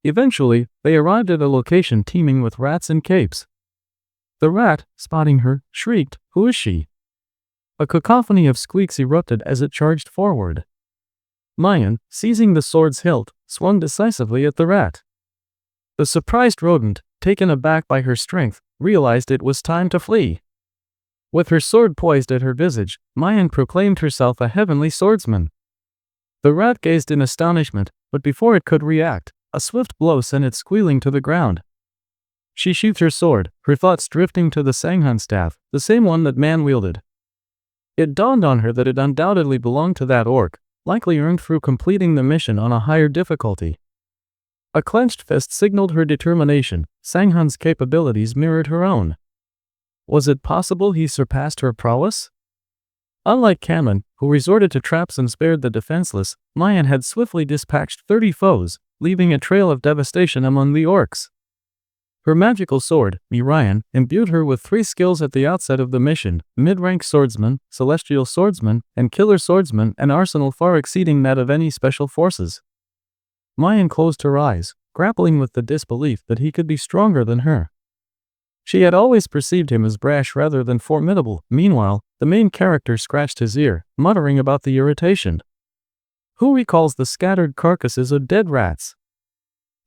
Eventually, they arrived at a location teeming with rats in capes. The rat, spotting her, shrieked, "Who is she?" A cacophony of squeaks erupted as it charged forward. Mayan, seizing the sword's hilt, swung decisively at the rat. The surprised rodent, taken aback by her strength, realized it was time to flee. With her sword poised at her visage, Mayan proclaimed herself a heavenly swordsman. The rat gazed in astonishment, but before it could react, a swift blow sent it squealing to the ground. She sheathed her sword, her thoughts drifting to the Sanghan staff, the same one that man wielded. It dawned on her that it undoubtedly belonged to that orc, likely earned through completing the mission on a higher difficulty. A clenched fist signaled her determination. Sanghan's capabilities mirrored her own. Was it possible he surpassed her prowess? Unlike Kamen, who resorted to traps and spared the defenseless, Mayan had swiftly dispatched 30 foes, leaving a trail of devastation among the orcs. Her magical sword, Mirayan, imbued her with 3 skills at the outset of the mission: mid-rank swordsman, celestial swordsman, and killer swordsman, an arsenal far exceeding that of any special forces. Mayan closed her eyes, grappling with the disbelief that he could be stronger than her. She had always perceived him as brash rather than formidable. Meanwhile, the main character scratched his ear, muttering about the irritation. Who recalls the scattered carcasses of dead rats?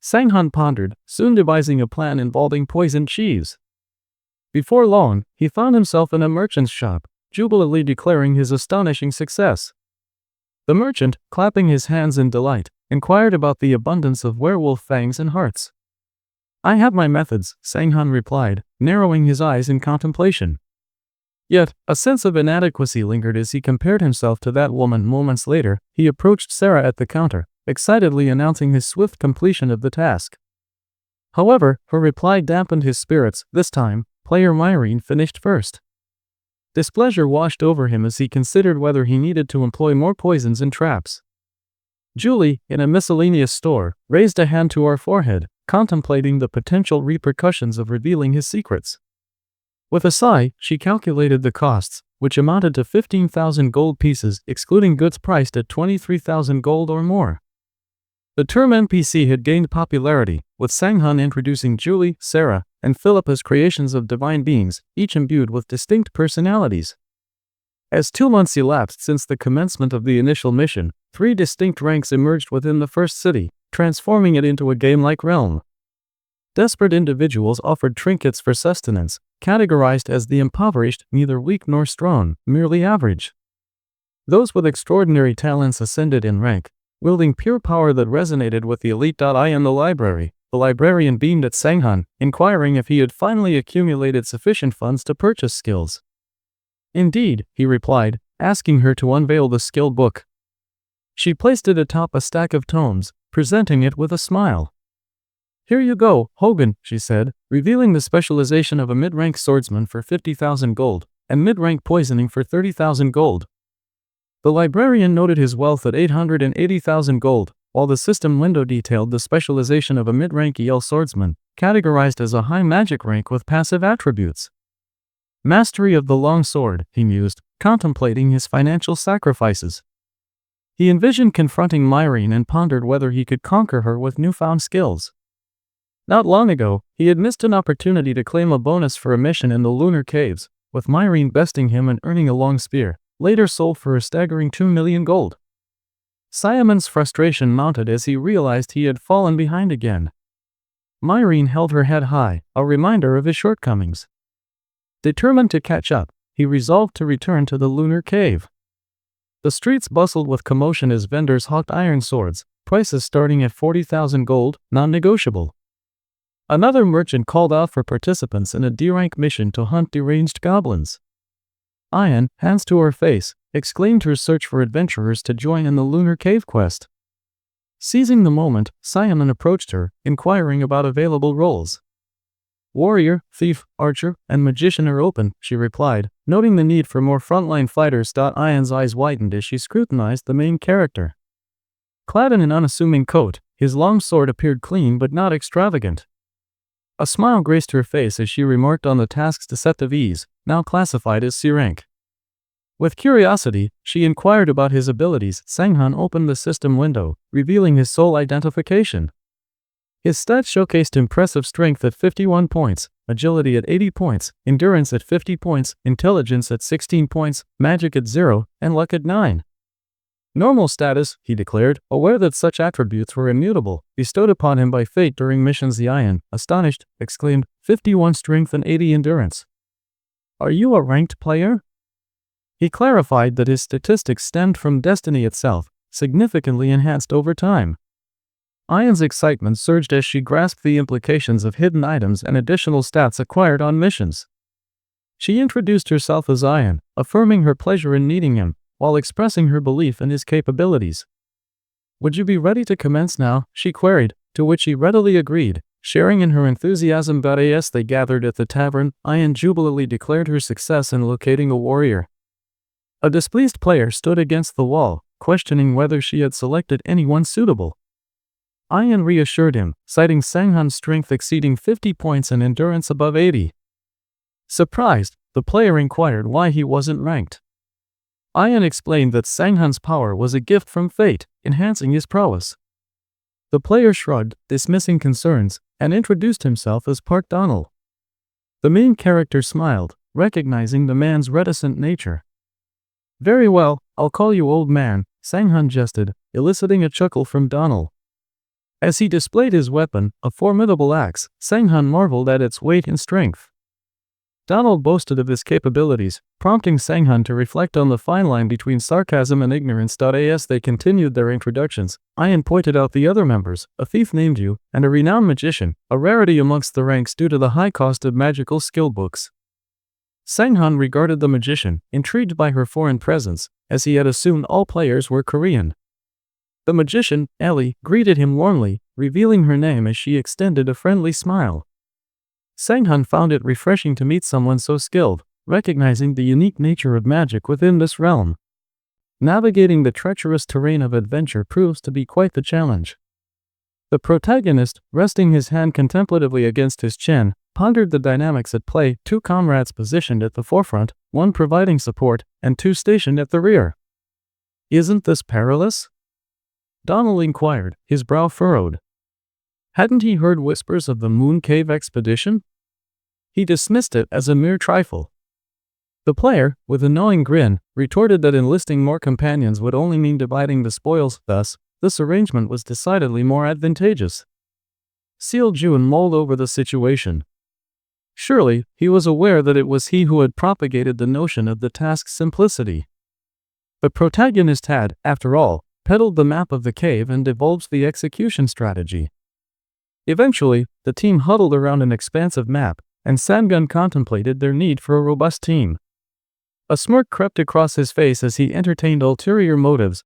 Sanghan pondered, soon devising a plan involving poisoned cheese. Before long, he found himself in a merchant's shop, jubilantly declaring his astonishing success. The merchant, clapping his hands in delight, inquired about the abundance of werewolf fangs and hearts. "I have my methods," Sanghan replied, narrowing his eyes in contemplation. Yet, a sense of inadequacy lingered as he compared himself to that woman. Moments later, he approached Sarah at the counter, excitedly announcing his swift completion of the task. However, her reply dampened his spirits. This time, player Myrene finished first. Displeasure washed over him as he considered whether he needed to employ more poisons and traps. Julie, in a miscellaneous store, raised a hand to her forehead, contemplating the potential repercussions of revealing his secrets. With a sigh, she calculated the costs, which amounted to 15,000 gold pieces, excluding goods priced at 23,000 gold or more. The term NPC had gained popularity, with Sanghan introducing Julie, Sarah, and Philip as creations of divine beings, each imbued with distinct personalities. As 2 months elapsed since the commencement of the initial mission, 3 distinct ranks emerged within the first city, transforming it into a game-like realm. Desperate individuals offered trinkets for sustenance, categorized as the impoverished, neither weak nor strong, merely average. Those with extraordinary talents ascended in rank, wielding pure power that resonated with the elite. In the library, the librarian beamed at Sanghan, inquiring if he had finally accumulated sufficient funds to purchase skills. "Indeed," he replied, asking her to unveil the skill book. She placed it atop a stack of tomes, presenting it with a smile. "Here you go, Hogan," she said, revealing the specialization of a mid-rank swordsman for 50,000 gold, and mid-rank poisoning for 30,000 gold. The librarian noted his wealth at 880,000 gold, while the system window detailed the specialization of a mid-rank EL swordsman, categorized as a high magic rank with passive attributes. Mastery of the long sword, he mused, contemplating his financial sacrifices. He envisioned confronting Myrene and pondered whether he could conquer her with newfound skills. Not long ago, he had missed an opportunity to claim a bonus for a mission in the lunar caves, with Myrene besting him and earning a long spear, later sold for a staggering 2 million gold. Simon's frustration mounted as he realized he had fallen behind again. Myrene held her head high, a reminder of his shortcomings. Determined to catch up, he resolved to return to the lunar cave. The streets bustled with commotion as vendors hawked iron swords, prices starting at 40,000 gold, non-negotiable. Another merchant called out for participants in a D-rank mission to hunt deranged goblins. Ayan, hands to her face, exclaimed her search for adventurers to join in the lunar cave quest. Seizing the moment, Simon approached her, inquiring about available roles. "Warrior, thief, archer, and magician are open," she replied, noting the need for more frontline fighters. Ayan's eyes widened as she scrutinized the main character. Clad in an unassuming coat, his long sword appeared clean but not extravagant. A smile graced her face as she remarked on the task's deceptive ease, now classified as C rank. With curiosity, she inquired about his abilities. Sanghan opened the system window, revealing his sole identification. His stats showcased impressive strength at 51 points, agility at 80 points, endurance at 50 points, intelligence at 16 points, magic at 0, and luck at 9. Normal status, he declared, aware that such attributes were immutable, bestowed upon him by fate during missions. The Ion, astonished, exclaimed, 51 strength and 80 endurance. Are you a ranked player? He clarified that his statistics stemmed from destiny itself, significantly enhanced over time. Ion's excitement surged as she grasped the implications of hidden items and additional stats acquired on missions. She introduced herself as Ion, affirming her pleasure in meeting him, while expressing her belief in his capabilities. Would you be ready to commence now? She queried, to which he readily agreed, sharing in her enthusiasm. As they gathered at the tavern, Ion jubilantly declared her success in locating a warrior. A displeased player stood against the wall, questioning whether she had selected anyone suitable. Ion reassured him, citing Sanghan's strength exceeding 50 points and endurance above 80. Surprised, the player inquired why he wasn't ranked. Ion explained that Sanghan's power was a gift from fate, enhancing his prowess. The player shrugged, dismissing concerns, and introduced himself as Park Donald. The main character smiled, recognizing the man's reticent nature. Very well, I'll call you old man, Sanghan jested, eliciting a chuckle from Donald. As he displayed his weapon, a formidable axe, Sanghan marveled at its weight and strength. Donald boasted of his capabilities, prompting Sanghan to reflect on the fine line between sarcasm and ignorance. As they continued their introductions, Ion pointed out the other members, a thief named Yu, and a renowned magician, a rarity amongst the ranks due to the high cost of magical skill books. Sanghan regarded the magician, intrigued by her foreign presence, as he had assumed all players were Korean. The magician, Ellie, greeted him warmly, revealing her name as she extended a friendly smile. Sanghan found it refreshing to meet someone so skilled, recognizing the unique nature of magic within this realm. Navigating the treacherous terrain of adventure proves to be quite the challenge. The protagonist, resting his hand contemplatively against his chin, pondered the dynamics at play, 2 comrades positioned at the forefront, 1 providing support, and 2 stationed at the rear. Isn't this perilous? Donald inquired, his brow furrowed. Hadn't he heard whispers of the Moon Cave expedition? He dismissed it as a mere trifle. The player, with a knowing grin, retorted that enlisting more companions would only mean dividing the spoils. Thus, this arrangement was decidedly more advantageous. Seal Jun mulled over the situation. Surely, he was aware that it was he who had propagated the notion of the task's simplicity. The protagonist had, after all, peddled the map of the cave and divulged the execution strategy. Eventually, the team huddled around an expansive map, and Sanghan contemplated their need for a robust team. A smirk crept across his face as he entertained ulterior motives,